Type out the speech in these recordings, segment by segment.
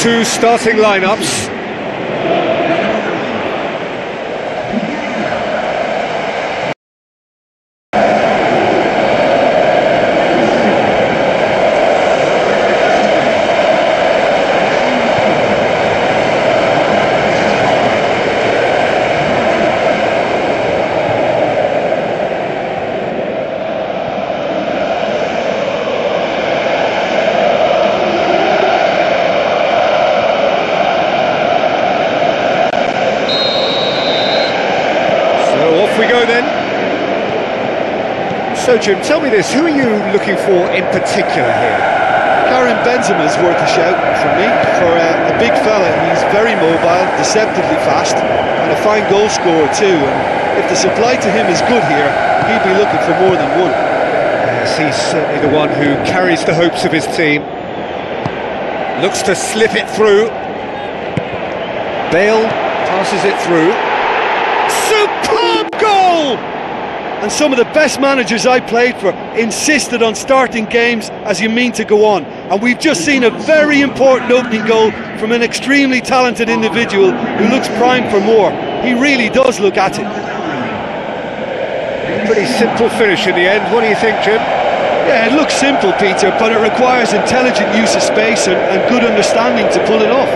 Two starting lineups. So Jim, tell me this, who are you looking for in particular here? Karim Benzema's worth a shout for me. For a big fella, he's very mobile, deceptively fast, and a fine goal scorer too. And if the supply to him is good here, he'd be looking for more than one. Yes, he's certainly the one who carries the hopes of his team. Looks to slip it through. Bale passes it through. Superb goal! And some of the best managers I played for insisted on starting games as you mean to go on. And we've just seen a very important opening goal from an extremely talented individual who looks primed for more. He really does look at it. Pretty simple finish in the end. What do you think, Jim? Yeah, it looks simple, Peter, but it requires intelligent use of space and good understanding to pull it off.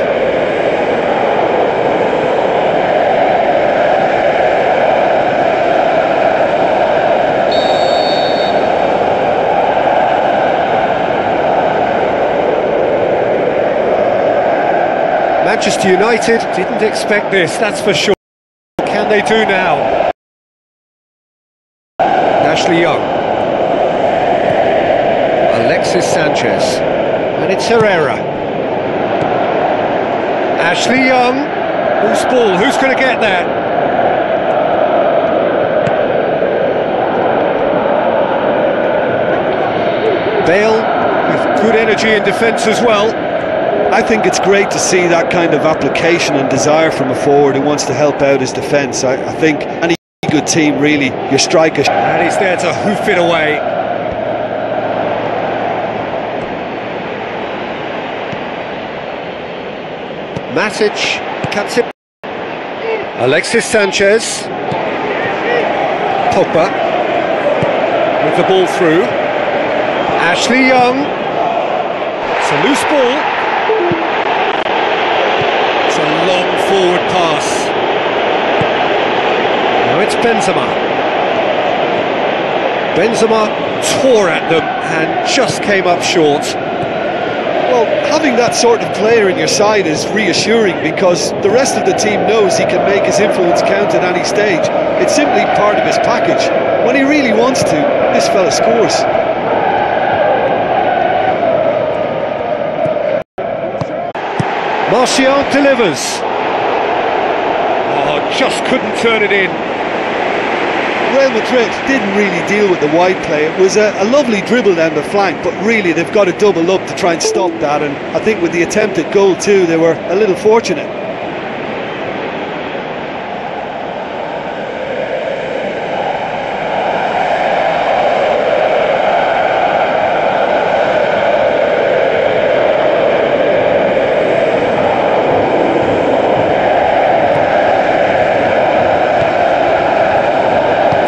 Manchester United didn't expect this, that's for sure. What can they do now? Ashley Young. Alexis Sanchez. And it's Herrera. Ashley Young. Who's ball? Who's going to get that? Bale with good energy in defence as well. I think it's great to see that kind of application and desire from a forward who wants to help out his defence. I think any good team, really, your striker... And he's there to hoof it away. Matic cuts it. Alexis Sanchez. Pogba with the ball through. Ashley Young. It's a loose ball. It's a long forward pass. Now it's Benzema. Benzema tore at them and just came up short. Well, having that sort of player in your side is reassuring because the rest of the team knows he can make his influence count at any stage. It's simply part of his package. When he really wants to, this fella scores. Martial delivers. Oh, just couldn't turn it in. Real Madrid didn't really deal with the wide play. It was a lovely dribble down the flank, but really they've got to double up to try and stop that. And I think with the attempted goal too, they were a little fortunate.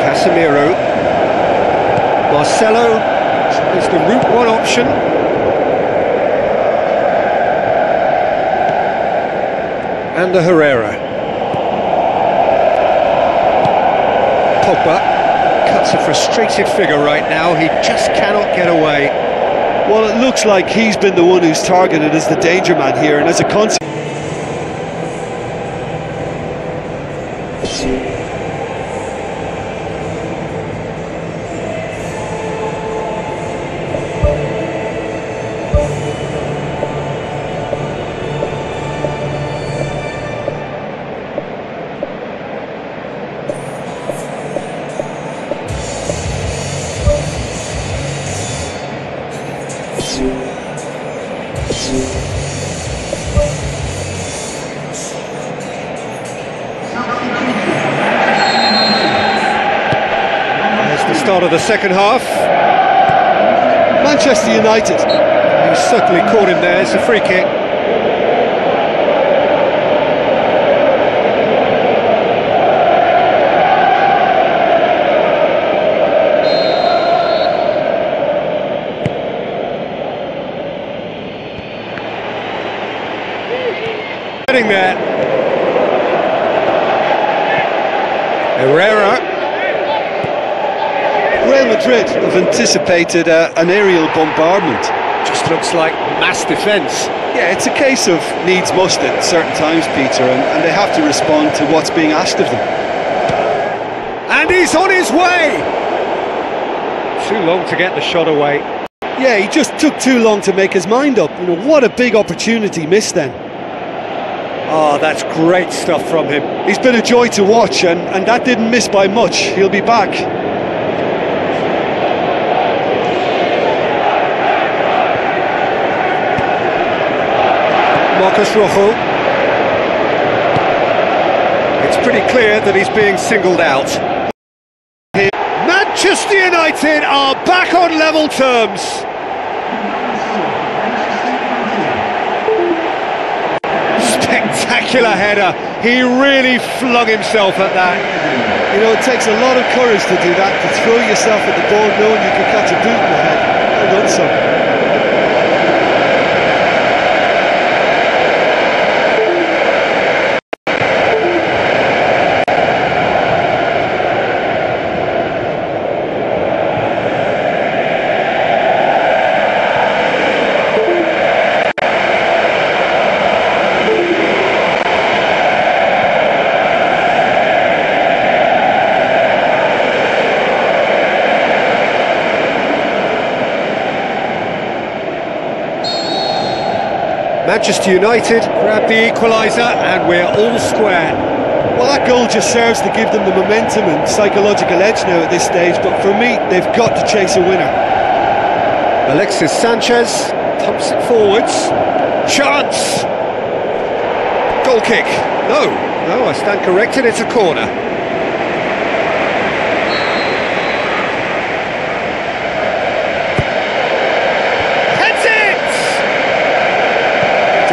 Casemiro. Marcelo is the route one option. And the Herrera. Pogba cuts a frustrated figure right now. He just cannot get away. Well, it looks like he's been the one who's targeted as the danger man here, and as a consequence. There's the start of the second half. Manchester United. He's certainly caught him there. It's a free kick. There. Herrera. Real Madrid have anticipated an aerial bombardment. Just looks like mass defence. Yeah, it's a case of needs must at certain times, Peter, and they have to respond to what's being asked of them. And he's on his way! Too long to get the shot away. Yeah, he just took too long to make his mind up. You know, what a big opportunity missed then. Oh, that's great stuff from him. He's been a joy to watch, and that didn't miss by much. He'll be back. Marcos Rojo. It's pretty clear that he's being singled out. Manchester United are back on level terms. Spectacular header. He really flung himself at that. You know, it takes a lot of courage to do that, to throw yourself at the ball knowing you can catch a boot in the head. Well done, son. Manchester United grab the equaliser and we're all square. Well, that goal just serves to give them the momentum and psychological edge now at this stage, but for me, they've got to chase a winner. Alexis Sanchez pumps it forwards. Chance! Goal kick. No, I stand corrected, it's a corner.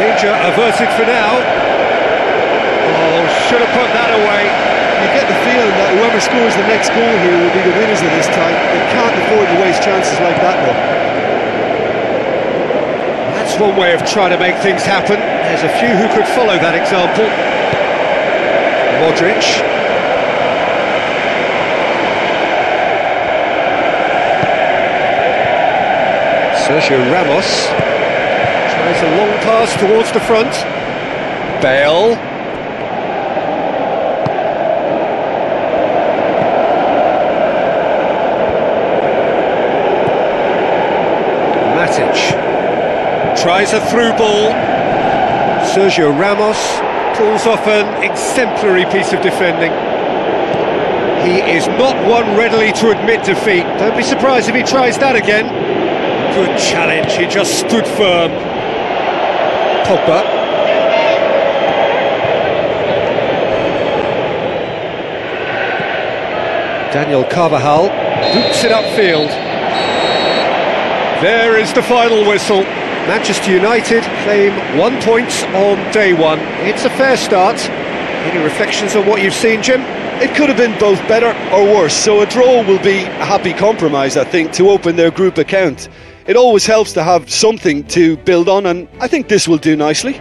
Danger averted for now. Oh, should have put that away. You get the feeling that whoever scores the next goal here will be the winners of this time. They can't afford to waste chances like that, though. That's one way of trying to make things happen. There's a few who could follow that example. Modric. Sergio Ramos. Tries a long pass towards the front. Bale. Matic. Tries a through ball. Sergio Ramos pulls off an exemplary piece of defending. He is not one readily to admit defeat. Don't be surprised if he tries that again. Good challenge, he just stood firm. Pogba. Daniel Carvajal boots it upfield. There is the final whistle. Manchester United claim 1 point on day one. It's a fair start. Any reflections on what you've seen, Jim? It could have been both better or worse, so a draw will be a happy compromise, I think, to open their group account. It always helps to have something to build on, and I think this will do nicely.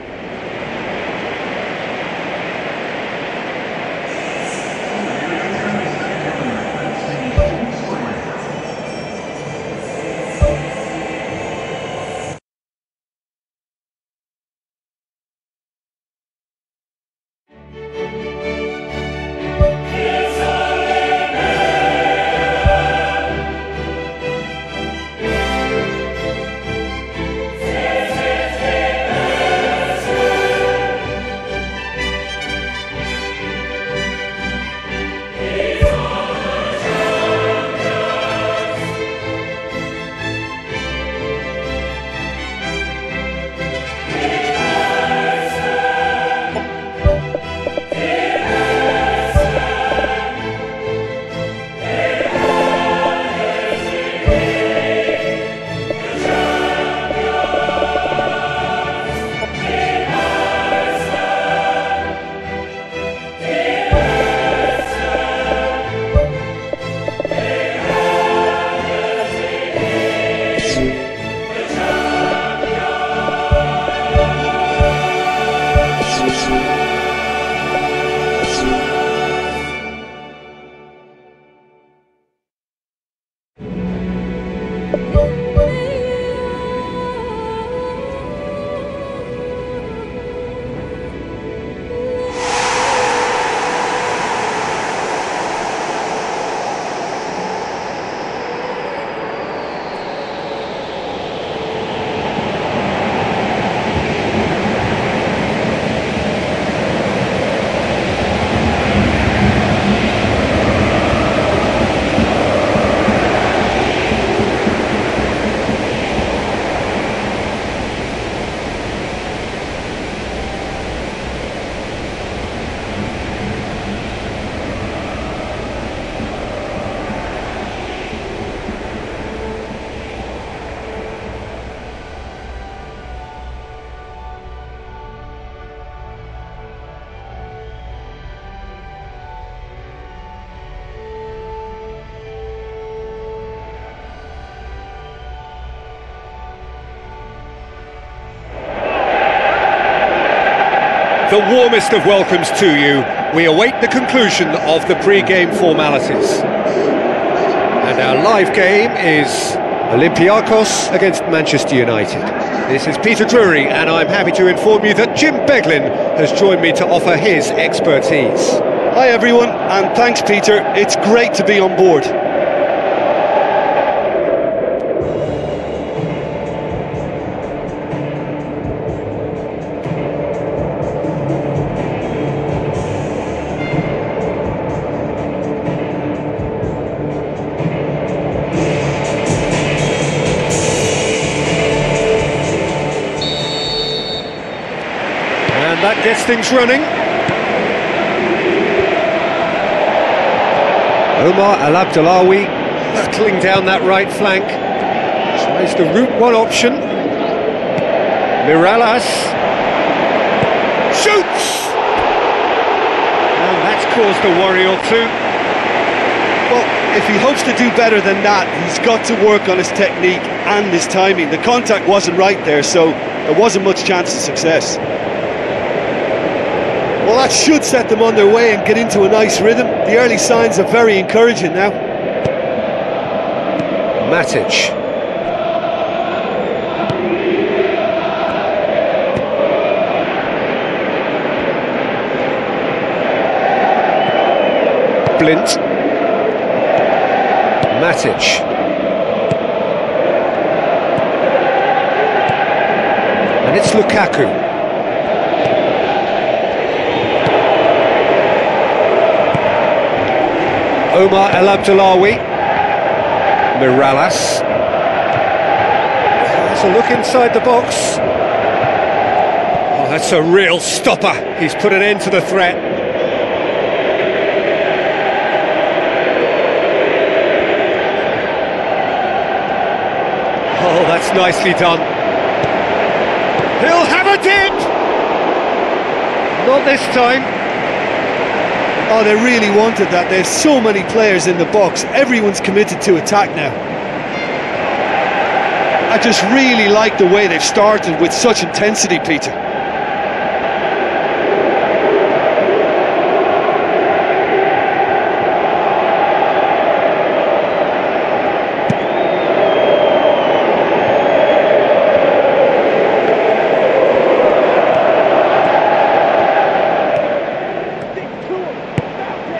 The warmest of welcomes to you. We await the conclusion of the pre-game formalities. And our live game is Olympiacos against Manchester United. This is Peter Drury, and I'm happy to inform you that Jim Beglin has joined me to offer his expertise. Hi everyone, and thanks Peter. It's great to be on board. And that gets things running. Omar El Abdellaoui battling down that right flank. Tries the route one option. Mirallas shoots! And that's caused a worry or two. Well, if he hopes to do better than that, he's got to work on his technique and his timing. The contact wasn't right there, so there wasn't much chance of success. Well, that should set them on their way and get into a nice rhythm. The early signs are very encouraging now. Matic. Blint. Matic. And it's Lukaku. Omar El Abdellaoui. Mirallas. Has a look inside the box. Oh, that's a real stopper. He's put an end to the threat. Oh, that's nicely done. He'll have a dip! Not this time. Oh, they really wanted that. There's so many players in the box. Everyone's committed to attack now. I just really like the way they've started with such intensity, Peter.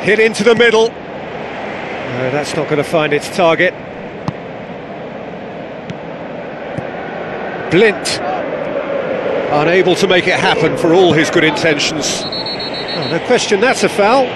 Hit into the middle. No, that's not going to find its target. Blint. Unable to make it happen for all his good intentions. Oh, no question, that's a foul.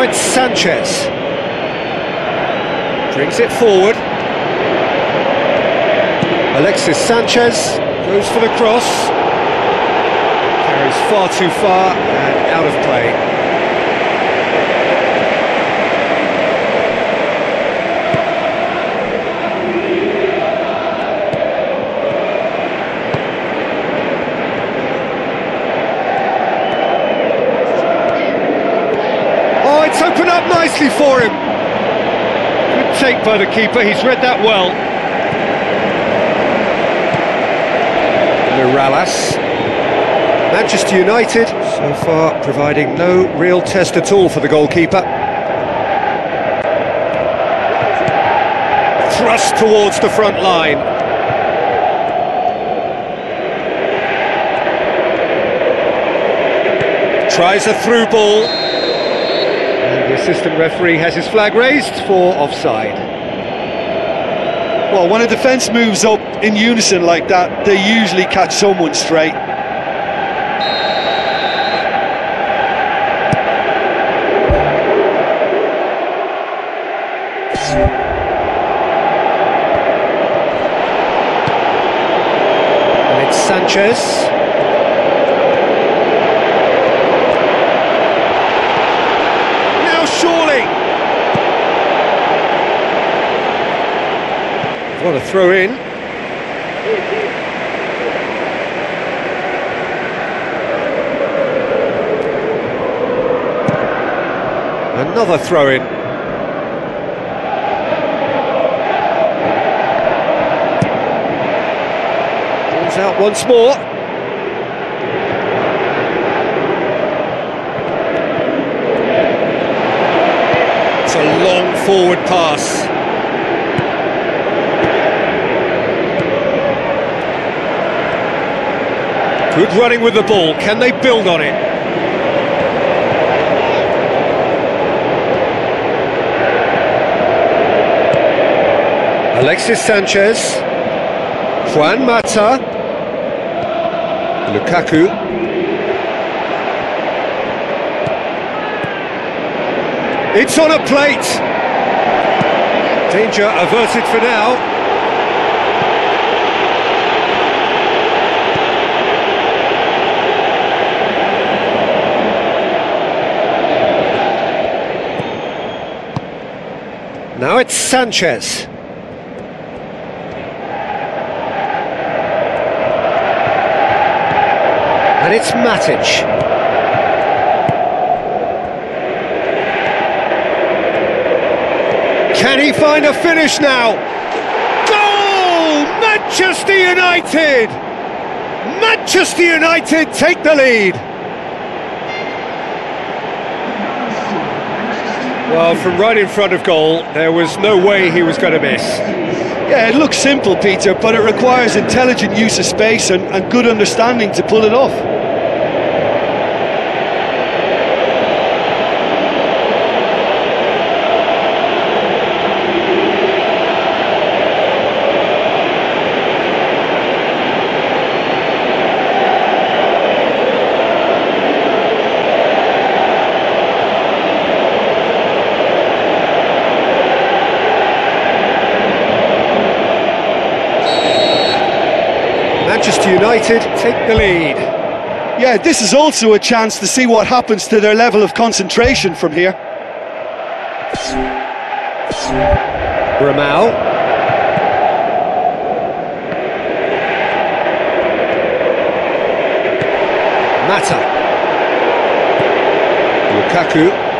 It's Sanchez. Brings it forward. Alexis Sanchez goes for the cross. Carries far too far and out of play. It's opened up nicely for him. Good take by the keeper, he's read that well. Mirallas. Manchester United, so far providing no real test at all for the goalkeeper. Thrust towards the front line. Tries a through ball. The assistant referee has his flag raised for offside. Well, when a defence moves up in unison like that, they usually catch someone straight. And it's Sanchez. What a throw in. Another throw-in. Pulls out once more. It's a long forward pass. Good running with the ball. Can they build on it? Alexis Sanchez, Juan Mata, Lukaku. It's on a plate. Danger averted for now. Now it's Sanchez. And it's Matic. Can he find a finish now? Goal! Manchester United! Manchester United take the lead. Well, from right in front of goal, there was no way he was going to miss. Yeah, it looks simple, Peter, but it requires intelligent use of space and good understanding to pull it off. Manchester United take the lead. Yeah, this is also a chance to see what happens to their level of concentration from here. Ramau. Mata. Lukaku.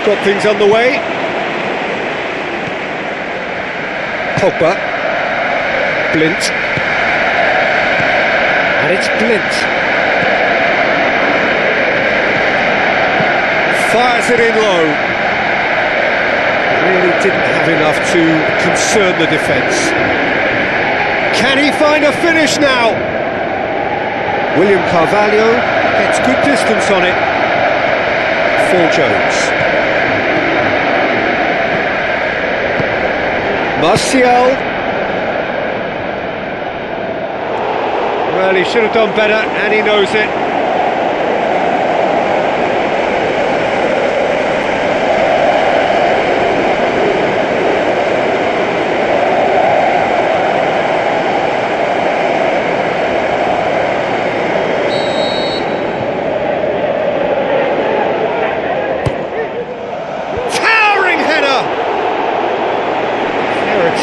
Got things on the way. Pogba. Blind. And it's Blind. Fires it in low. Really didn't have enough to concern the defence. Can he find a finish now? William Carvalho gets good distance on it. Phil Jones. Martial. Well, he should have done better, and he knows it.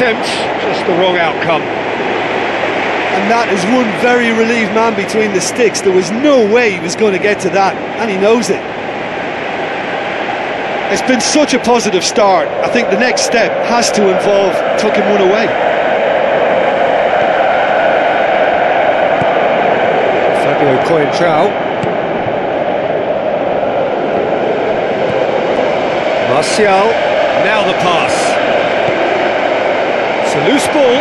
attempt, just the wrong outcome. And that is one very relieved man between the sticks. There was no way he was going to get to that, and he knows it. It's been such a positive start. I think the next step has to involve tucking one away. Fabio Coentrao. Martial, now the pass. It's a loose ball.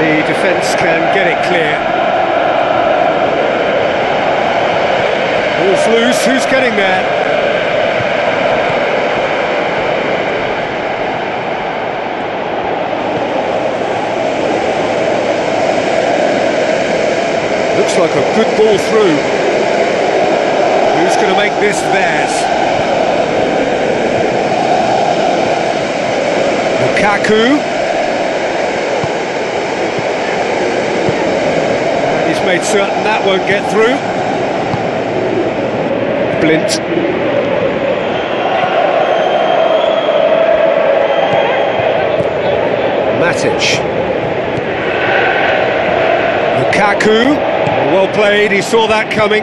The defence can get it clear. Ball's loose, who's getting there? Looks like a good ball through. Who's going to make this theirs? Lukaku. And he's made certain that won't get through. Blind. Matic. Lukaku. Well played, he saw that coming.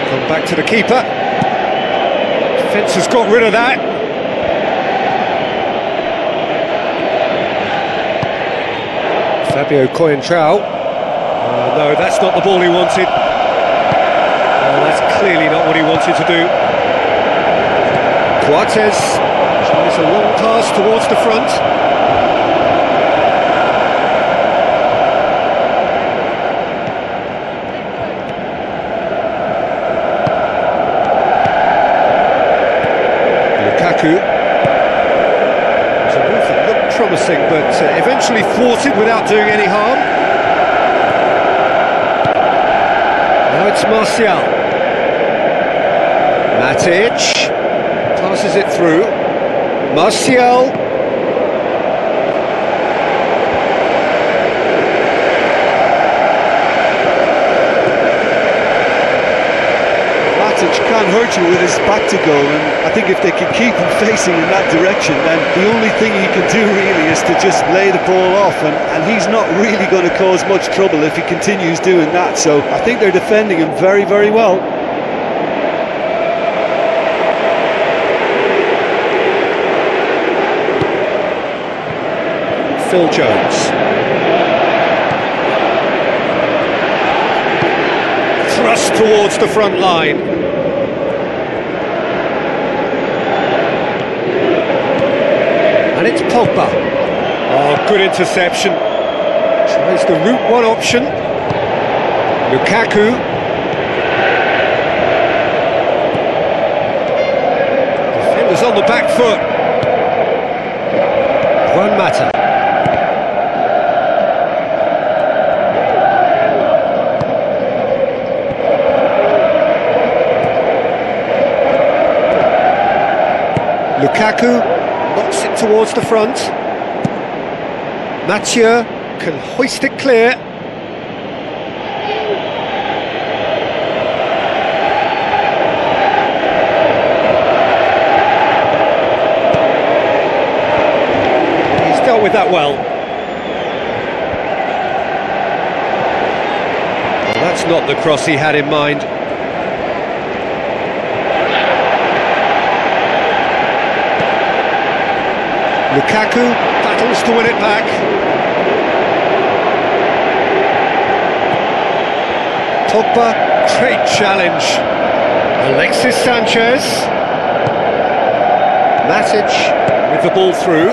Come back to the keeper. Defence has got rid of that. Fabio Coentrao. No, that's not the ball he wanted. That's clearly not what he wanted to do. Coates tries a long pass towards the front. Lukaku. It's a move that looked promising, but eventually thwarted without doing any harm. Now it's Martial. Matic. Passes it through. Martial. Matic can't hurt you with his back to goal, and I think if they can keep him facing in that direction, then the only thing he can do really is to just lay the ball off, and he's not really going to cause much trouble if he continues doing that. So I think they're defending him very, very well. Phil Jones. Thrust towards the front line. And it's Pogba. Oh, good interception. Tries the route one option. Lukaku. Defenders on the back foot. Juan Mata. Lukaku knocks it towards the front. Mathieu can hoist it clear. He's dealt with that well. Well, that's not the cross he had in mind. Lukaku battles to win it back. Pogba, great challenge. Alexis Sanchez. Matic with the ball through.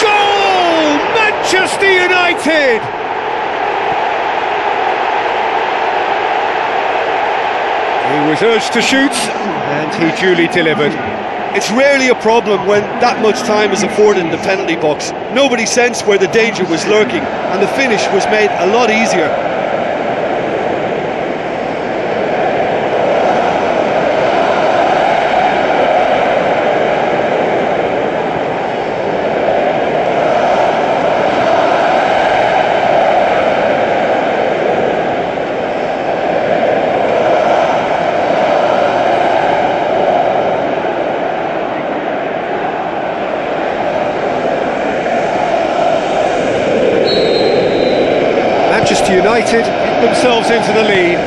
Goal! Manchester United! He was urged to shoot, and he duly delivered. It's rarely a problem when that much time is afforded in the penalty box. Nobody sensed where the danger was lurking, and the finish was made a lot easier. themselves into the lead.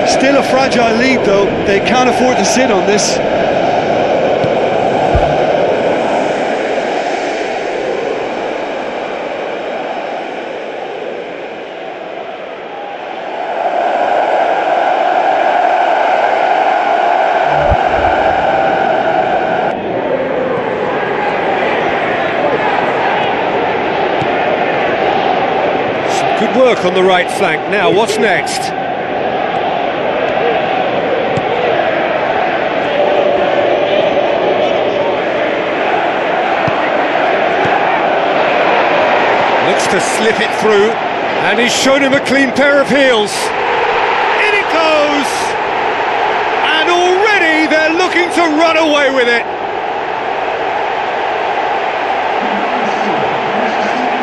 Still a fragile lead though, they can't afford to sit on this. Good work on the right flank. Now, what's next? Looks to slip it through, and he's shown him a clean pair of heels. In it goes! And already they're looking to run away with it.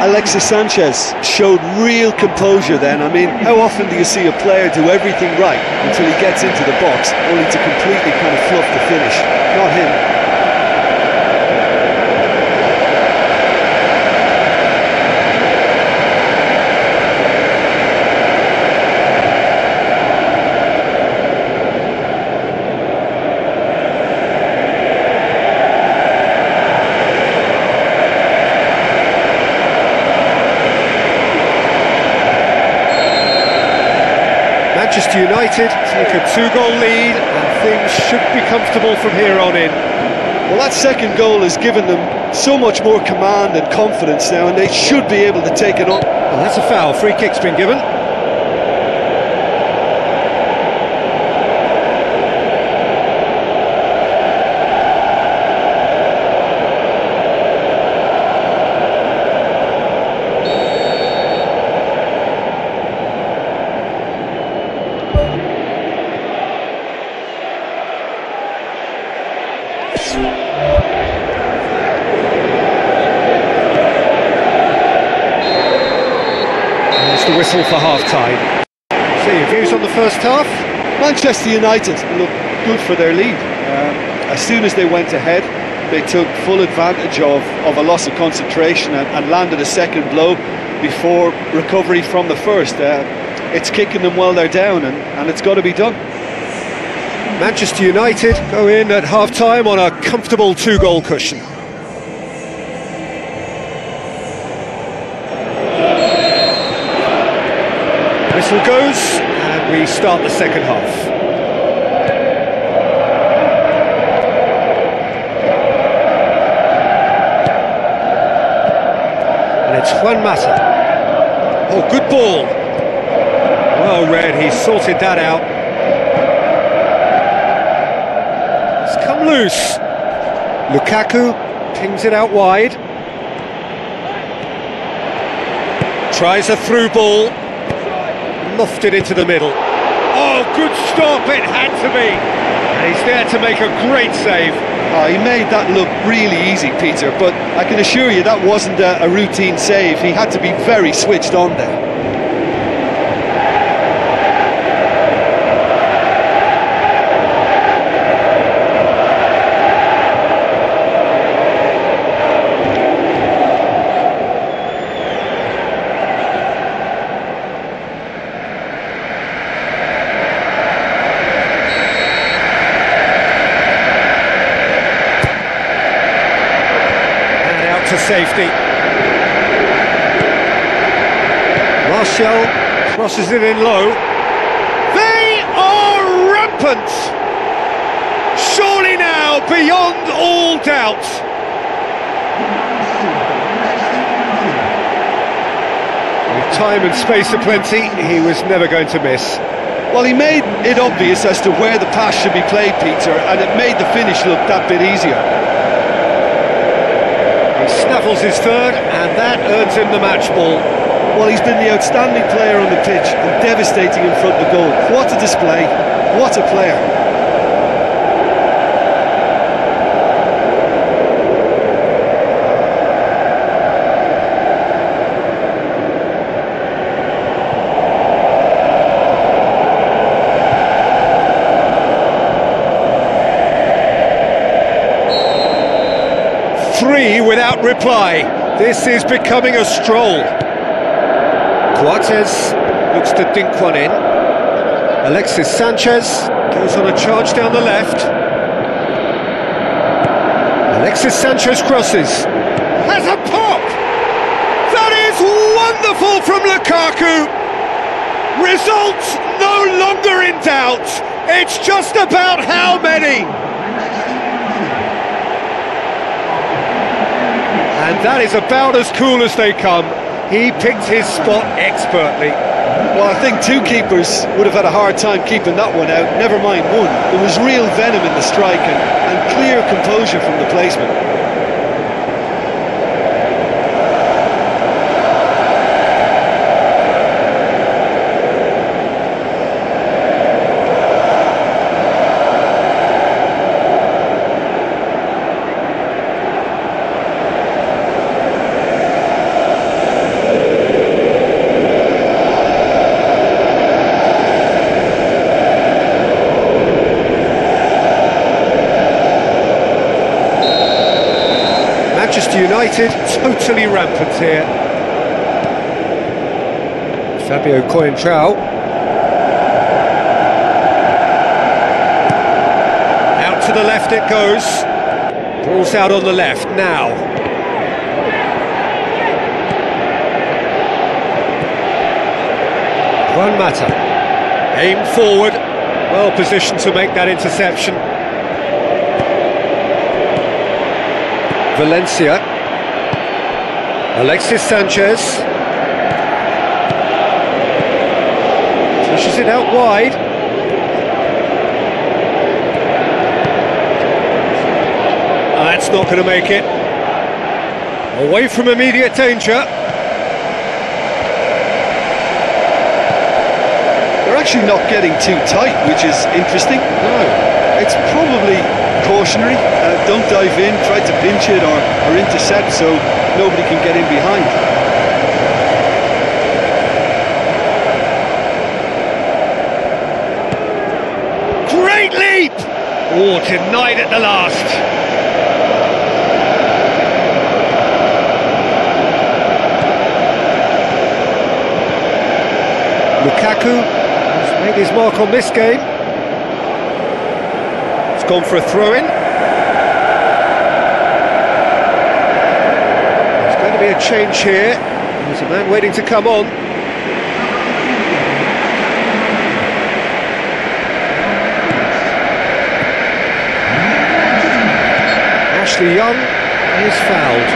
Alexis Sanchez showed real composure then. I mean, how often do you see a player do everything right until he gets into the box, only to completely kind of fluff the finish? Not him. Manchester United take a 2-goal lead and things should be comfortable from here on in. Well, that second goal has given them so much more command and confidence now, and they should be able to take it on. Well, that's a foul. Free kick's been given. There's the whistle for half-time. So your views on the first half? Manchester United looked good for their lead. As soon as they went ahead, they took full advantage of a loss of concentration and landed a second blow before recovery from the first. It's kicking them while they're down, and it's got to be done. Manchester United go in at half-time on a comfortable 2-goal cushion. Whistle goes, and we start the second half. And it's Juan Mata. Oh, good ball. Well read, he sorted that out. It's come loose. Lukaku pings it out wide. Tries a through ball. Lofted into the middle. Oh, good stop, it had to be. And he's there to make a great save. Oh, he made that look really easy, Peter, but I can assure you that wasn't a routine save. He had to be very switched on there. To safety. Martial crosses it in low. They are rampant! Surely now, beyond all doubt. With time and space aplenty, he was never going to miss. Well, he made it obvious as to where the pass should be played, Peter, and it made the finish look that bit easier. Snaffles his third, and that earns him the match ball. Well, he's been the outstanding player on the pitch and devastating in front of the goal. What a display, what a player. Three without reply. This is becoming a stroll. Coates looks to dink one in. Alexis Sanchez goes on a charge down the left. Alexis Sanchez crosses. Has a pop! That is wonderful from Lukaku! Results no longer in doubt. It's just about how many. And that is about as cool as they come. He picked his spot expertly. Well, I think two keepers would have had a hard time keeping that one out, never mind one. There was real venom in the strike and clear composure from the placement. Manchester United totally rampant here. Fabio Coentrão. Out to the left it goes. Ball's out on the left now. Juan Mata. Aim forward. Well positioned to make that interception. Valencia. Alexis Sanchez. Pushes it out wide. That's not going to make it. Away from immediate danger. They're actually not getting too tight, which is interesting. No. It's probably cautionary. Don't dive in, try to pinch it or intercept so nobody can get in behind. Great leap! Oh, denied at the last. Lukaku has made his mark on this game. It's gone for a throw-in. Be a change here. There's a man waiting to come on. Ashley Young is fouled.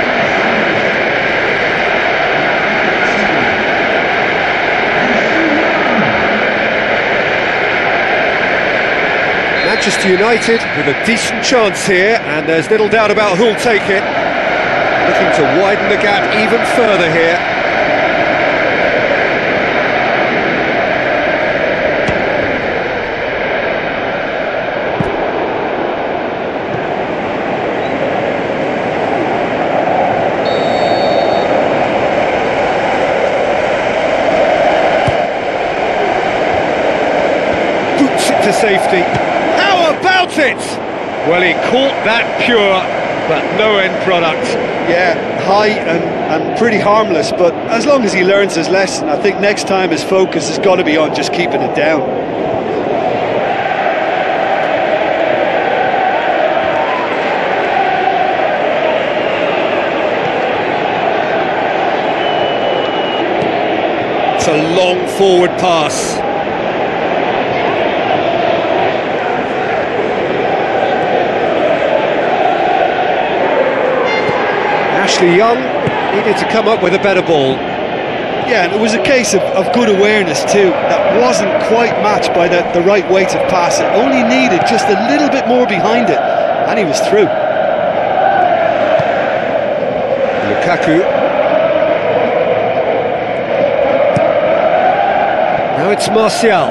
Manchester United with a decent chance here, and there's little doubt about who'll take it. Looking to widen the gap even further here. Boots it to safety. How about it? Well, he caught that pure, but no end product. Yeah, high and pretty harmless, but as long as he learns his lesson, I think next time his focus has got to be on just keeping it down. It's a long forward pass. Ashley Young needed to come up with a better ball. Yeah, and it was a case of good awareness too. That wasn't quite matched by the right weight of pass. It only needed just a little bit more behind it, and he was through. Lukaku. Now it's Martial.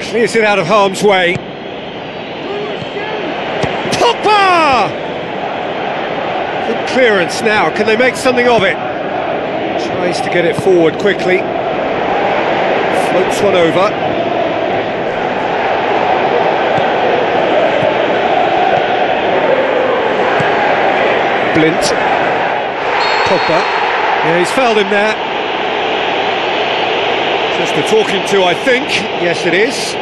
Clears it out of harm's way. Good clearance now, can they make something of it? Tries to get it forward quickly. Floats one over. Blint. Pogba. Yeah, he's fouled him there. Just the talking to, I think. Yes, it is.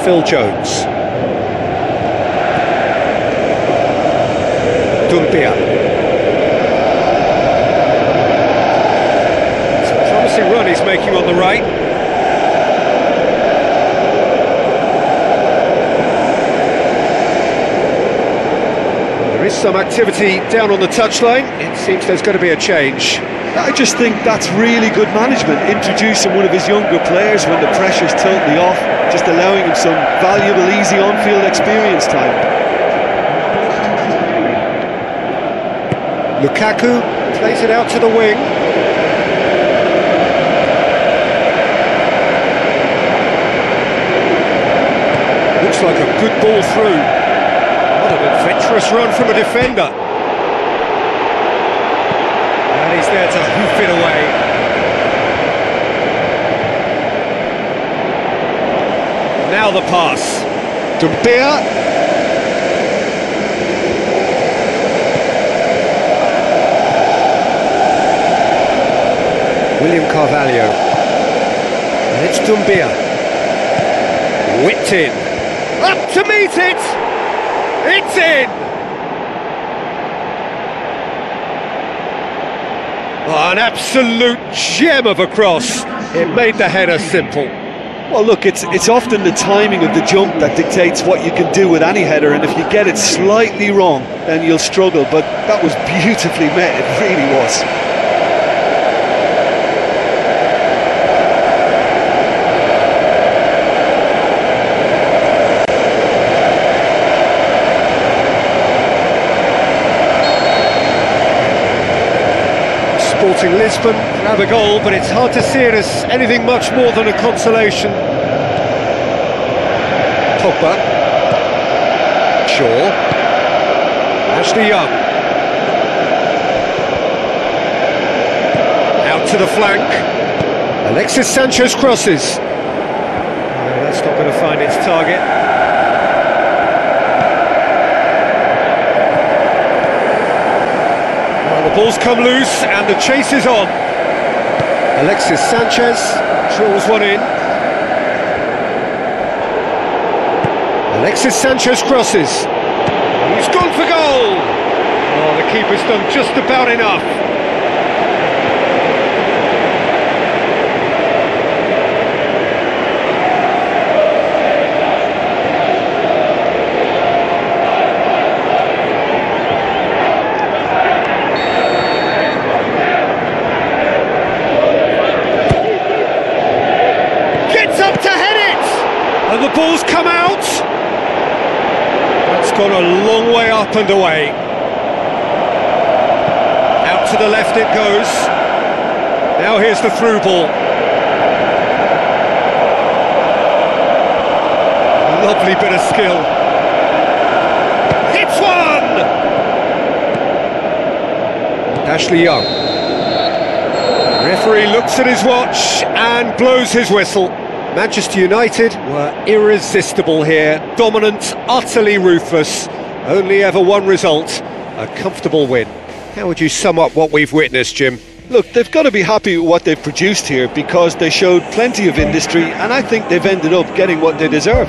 Phil Jones. Doumbia. It's a promising run he's making on the right. There is some activity down on the touchline. It seems there's going to be a change. I just think that's really good management, introducing one of his younger players when the pressure's totally off, just allowing him some valuable, easy on-field experience time. Lukaku plays it out to the wing. Looks like a good ball through. What an adventurous run from a defender. And he's there to hoof it away. Now the pass. Doumbia. William Carvalho. And it's Doumbia. Whipped in. Up to meet it! It's in! Oh, an absolute gem of a cross. It made the header simple. Well, look, it's often the timing of the jump that dictates what you can do with any header, and if you get it slightly wrong, then you'll struggle, but that was beautifully met, it really was. Sporting Lisbon grab a goal, but it's hard to see it as anything much more than a consolation. Pogba. Shaw. Ashley Young. Out to the flank. Alexis Sanchez crosses. No, that's not going to find its target. The ball's come loose and the chase is on. Alexis Sanchez drills one in. Alexis Sanchez crosses. He's gone for goal. Oh, the keeper's done just about enough. And the ball's come out. That's gone a long way up and away. Out to the left it goes. Now here's the through ball. Lovely bit of skill. Hits one! Ashley Young. Referee looks at his watch and blows his whistle. Manchester United were irresistible here, dominant, utterly ruthless, only ever one result, a comfortable win. How would you sum up what we've witnessed, Jim? Look, they've got to be happy with what they've produced here because they showed plenty of industry and I think they've ended up getting what they deserve.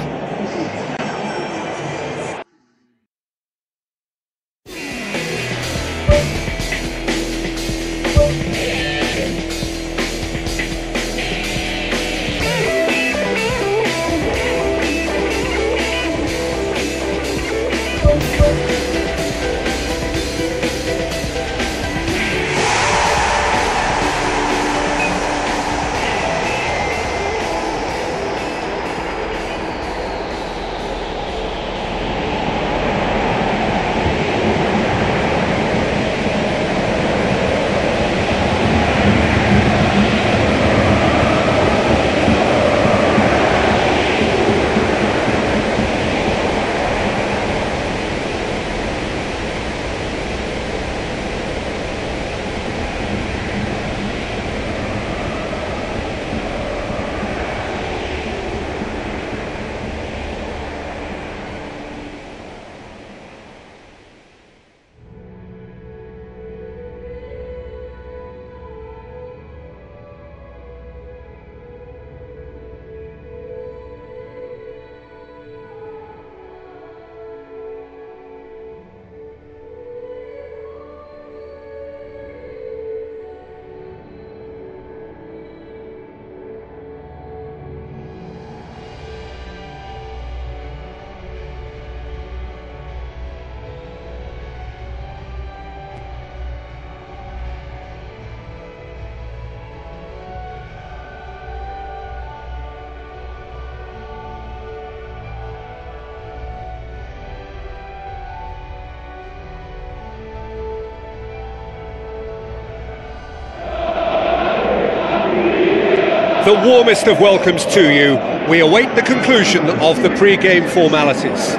the warmest of welcomes to you. We await the conclusion of the pre-game formalities.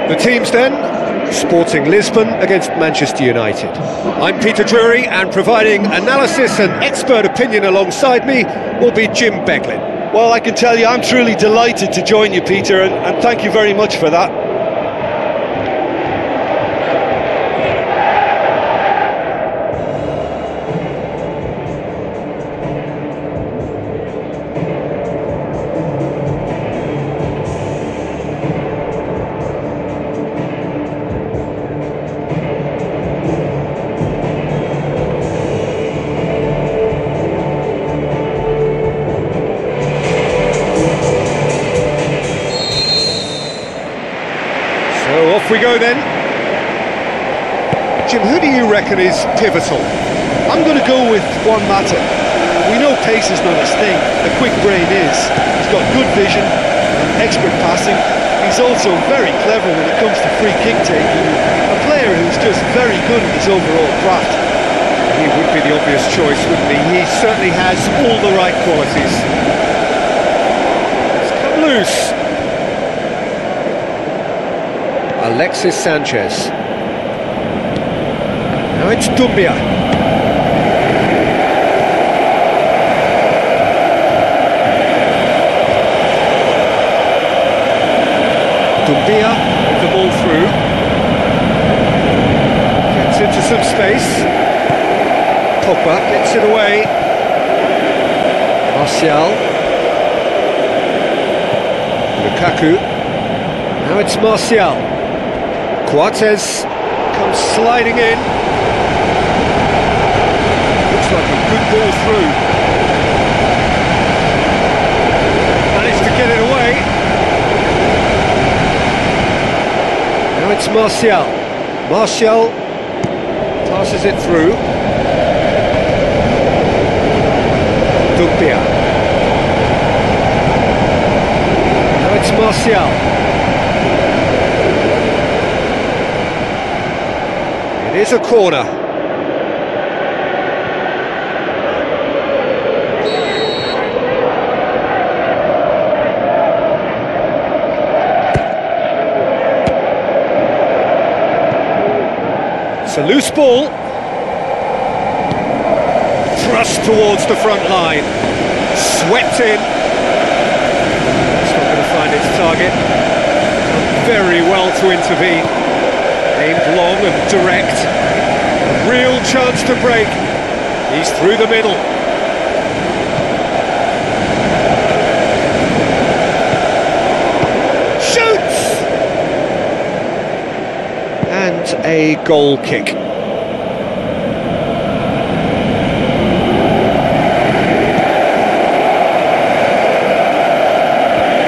The teams then, Sporting Lisbon against Manchester United. I'm Peter Drury, and providing analysis and expert opinion alongside me will be Jim Beglin. Well, I can tell you I'm truly delighted to join you, Peter, and thank you very much for that. So off we go then. Jim, who do you reckon is pivotal? I'm going to go with Juan Mata. We know pace is not his thing, the quick brain is. He's got good vision and expert passing. He's also very clever when it comes to free kick taking. A player who's just very good at his overall craft. He would be the obvious choice, wouldn't he? He certainly has all the right qualities. It's come loose. Alexis Sanchez. Now it's Doumbia. Doumbia with the ball through. Gets into some space. Pogba gets it away. Martial. Lukaku. Now it's Martial. Coates comes sliding in. Looks like a good ball through. Managed to get it away. Now it's Martial. Martial passes it through. Doumbia. Now it's Martial. It is a corner. It's a loose ball. Thrust towards the front line. Swept in. It's not going to find its target. Done very well to intervene. Aimed long and direct. A real chance to break. He's through the middle. Shoots! And a goal kick.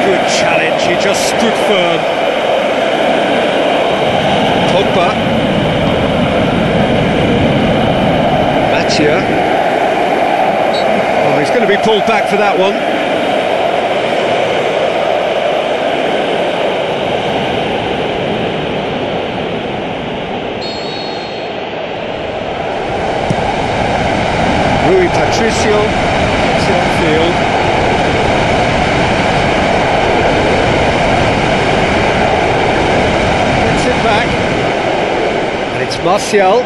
Good challenge, he just stood firm. Pogba. Matia. Oh, he's going to be pulled back for that one. Rui Patricio gets it on field. Gets it back. And it's Martial.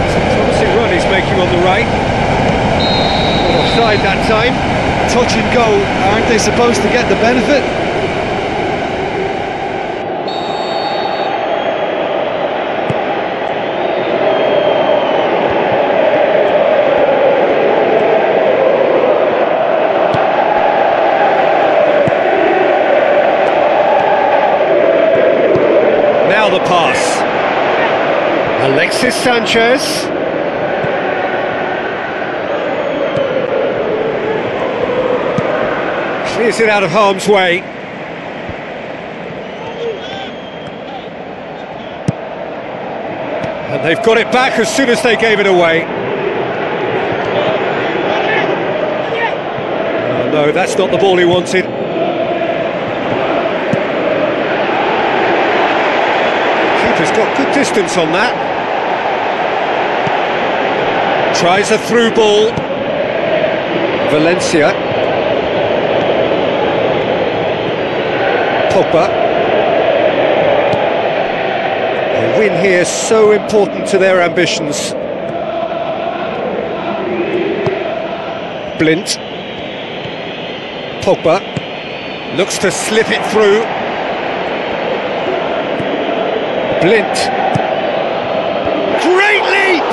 It's a promising run he's making on the right. Offside that time. Touch and go, aren't they supposed to get the benefit? Now the pass. Alexis Sanchez. Clears it out of harm's way. And they've got it back as soon as they gave it away. Oh, no, that's not the ball he wanted. Keeper's got good distance on that. Tries a through ball. Valencia. Pogba. A win here so important to their ambitions. Blind. Pogba looks to slip it through. Blind. Great leap!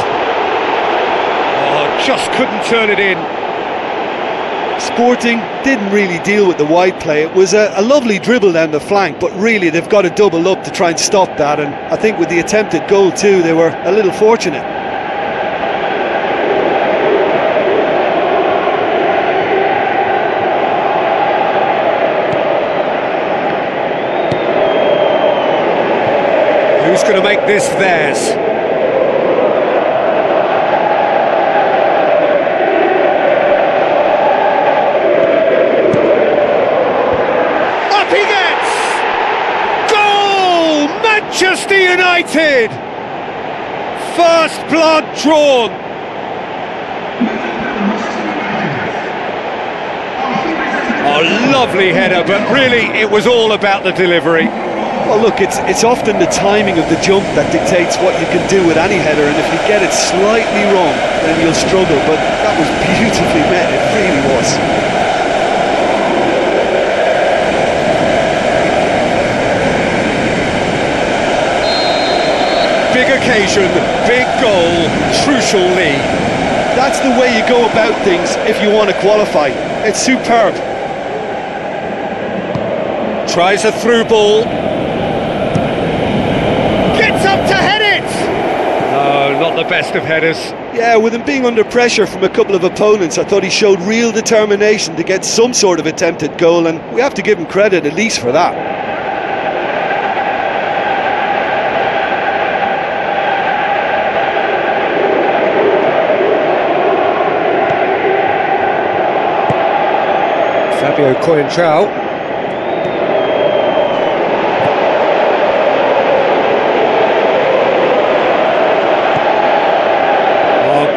Oh, just couldn't turn it in. Sporting didn't really deal with the wide play. It was a lovely dribble down the flank, but really they've got to double up to try and stop that, and I think with the attempted goal too, they were a little fortunate. Who's going to make this theirs? Up he gets! Goal! Manchester United! First blood drawn. Oh, lovely header, but really it was all about the delivery. Well, look, it's often the timing of the jump that dictates what you can do with any header, and if you get it slightly wrong, then you'll struggle, but that was beautifully met, it really was. Big occasion, big goal, crucial lead. That's the way you go about things if you want to qualify. It's superb. Tries a through ball. Up to head it! No, not the best of headers. Yeah, with him being under pressure from a couple of opponents, I thought he showed real determination to get some sort of attempted goal, and we have to give him credit at least for that. Fabio Coentrão.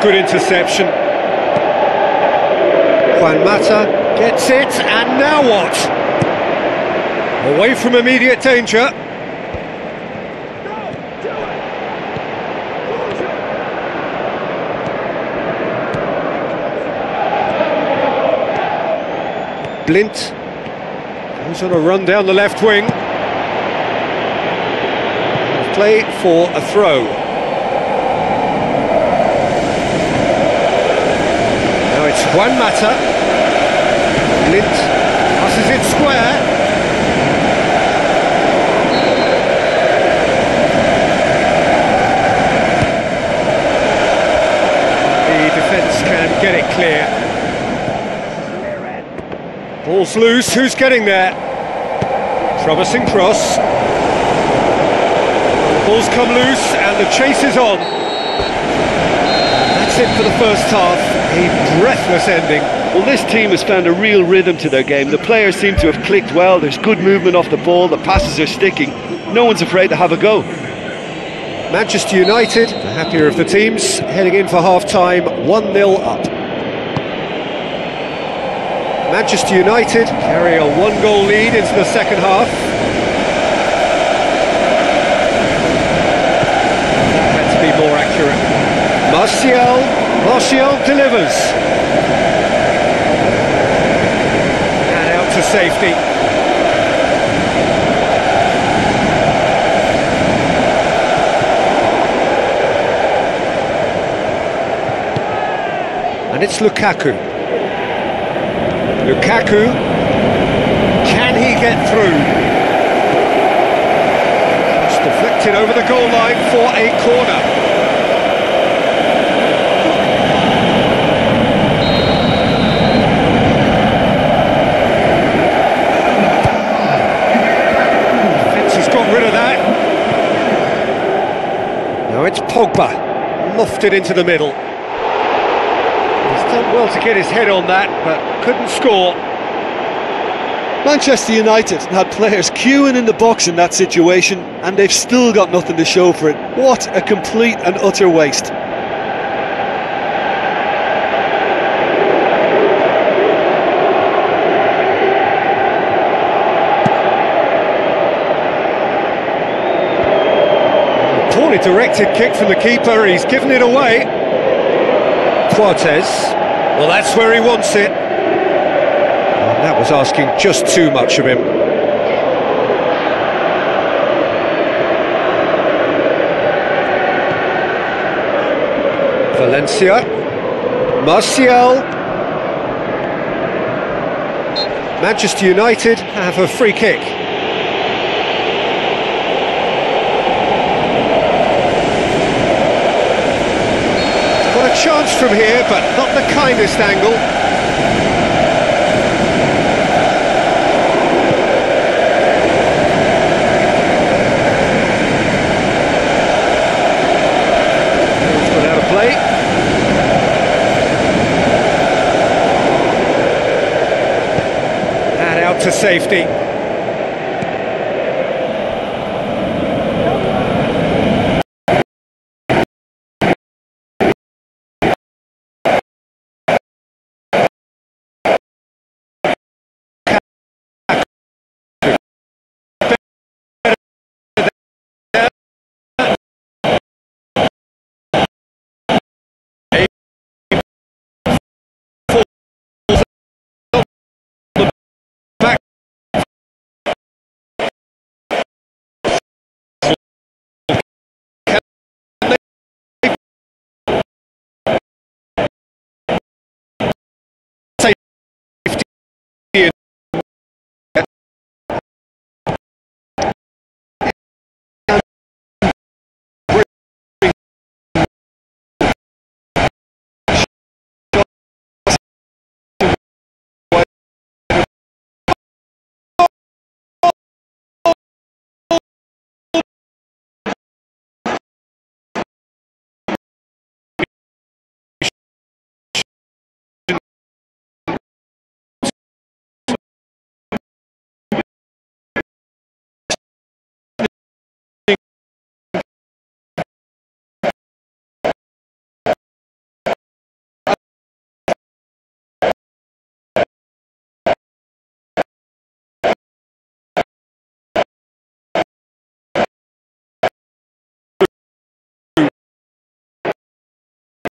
Good interception. Juan Mata gets it, and now what? Away from immediate danger. Blind goes on a run down the left wing. Play for a throw. It's Juan Mata. Blind passes it square. The defence can get it clear. Ball's loose, who's getting there? Troublesome cross. Ball's come loose and the chase is on. That's it for the first half. A breathless ending. Well, this team has found a real rhythm to their game. The players seem to have clicked well. There's good movement off the ball. The passes are sticking. No one's afraid to have a go. Manchester United, the happier of the teams, heading in for half-time, 1-0 up. Manchester United carry a one-goal lead into the second half. Had to be more accurate. Martial delivers. And out to safety. And it's Lukaku. Lukaku, can he get through? It's deflected over the goal line for a corner. It's Pogba, lofted into the middle. He's done well to get his head on that, but couldn't score. Manchester United had players queuing in the box in that situation, and they've still got nothing to show for it. What a complete and utter waste. Poorly directed kick from the keeper, he's given it away. Cortez, well, that's where he wants it. And that was asking just too much of him. Valencia, Martial. Manchester United have a free kick. Got a chance from here, but not the kindest angle. It's got out of play. And out to safety.